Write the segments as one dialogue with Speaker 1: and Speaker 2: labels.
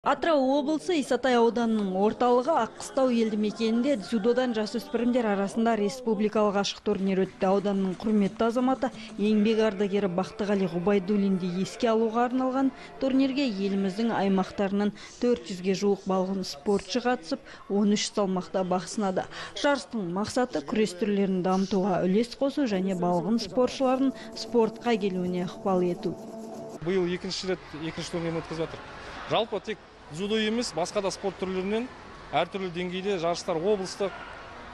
Speaker 1: Атырау облысы Исатай ауданының орталығы Аққыстау елді мекенінде дзюдодан жасөспірімдер арасында республикалық ашық турнир өтті. Ауданның құрметті азаматы, еңбек ардагері Бақтығали Ғұбайдуллинді еске алуға арналған турнирге еліміздің аймақтарынан 400-ге жуық балғын спортшы қатысып, 13 салмақта бақ сынады. Жарыстың мақсаты күрес түрлерін дамытуға үлес қосу және балғын спортшылардың спортқа келуіне ықпал ету.
Speaker 2: Биыл екінші рет екінші турнирін өткізіп жатыр. Жалпы тек дзюдо емес, басқа да спорт түрлерінен әртүрлі деңгейде жарыстар облыстық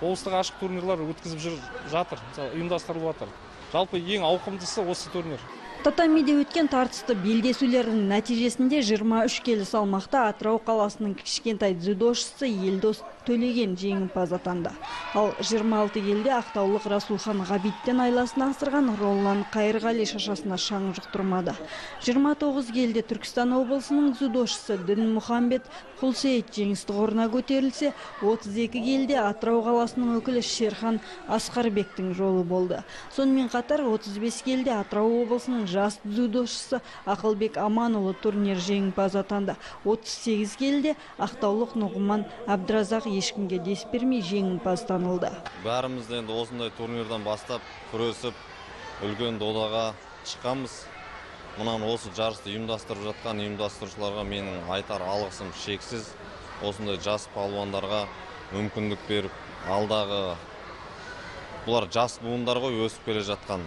Speaker 2: ашық турнирлар өткізіп жатыр, ұйымдастырылып жатыр. Жалпы ең ауқымдысы осы турнир.
Speaker 1: Татамиде өткен тартысты белдесулердің нәтижесінде 23 келі салмақта Атырау қаласының кішкентай дзюдошысы Елдос Төлеген жеңімпаз атанды. Ал 26 келіде ақтаулық Расулхан Ғабиттен айласын асырған Роллан Қайырғали шашасына шаң жұқтырмады. 29 келіде Түркістан облысының дзюдошысы Дін Мұхамбет Құлсейіт жеңіс тұғырына көтерілсе, 32 келіде Атырау қаласының өкілі Шерхан Асқарбектің жолы болды. Сонымен қатар 35 келіде Атырау облысының жас дзюдошысы Ақылбек Аманұлы турнир жеңімпаз атанды. 38 келіде ақтаулық Нұғыман Абдразақ ешкімге дес бермей жеңімпаз танылды.
Speaker 3: Бәріміз енді осындай турнирдан бастап күресіп, үлкен додаға шыққанбыз. Мұнан осы жарысты ұйымдастырып жатқан ұйымдастырушыларға менің айтар алғысым шексіз. Осындай жас палуандарға мүмкіндік беріп, алдағы бұлар жас буындар ғой, өсіп келе жатқан.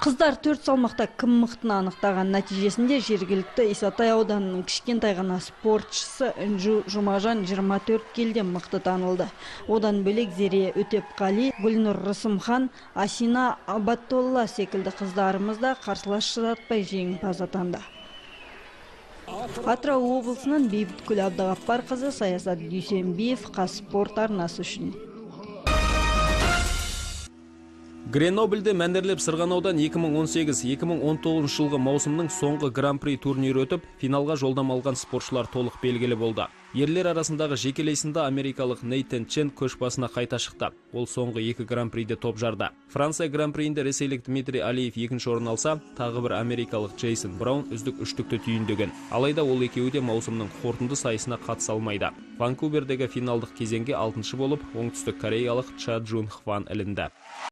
Speaker 1: Қыздар 4 салмақта кім мықтыны анықтаған нәтижесінде жергілікті Исатай ауданының кішкентай ғана спортшысы Інжу Жұмажан 24 келіде мықты танылды. Одан бөлек Зере Өтепқали, Гүлнұр Рысымхан, Асина Абаттолла секілді қыздарымыз да қарсылас шыдатпай жеңімпаз атанды. Атырау облысынан Бейбіткүл Абдығаппарқызы, Саясат Дүйсенбиев, Қазспорт арнасы үшін.
Speaker 4: Гренобльде мәнерлеп сырғанаудан 2018-2019 жылғы маусымның соңғы гран-при турнирі өтіп, финалға жолдама алған спортшылар толық белгілі болды. Ерлер арасындағы жекелей сында америкалық Нейтан Чен көш басына қайта шықты. Ол соңғы 2 гран-приде топ жарды. Франция гран-приінде ресейлік Дмитрий Алиев екінші орын алса, тағы бір америкалық Джейсон Браун үздік үштікті түйіндеген. Алайда ол екеуі де маусымның қорытынды сайысына қатыса алмайды. Ванкувердегі финалдық кезеңге 6-шы болып, оңтүстік кореялық Ча Джун Хван ілінді.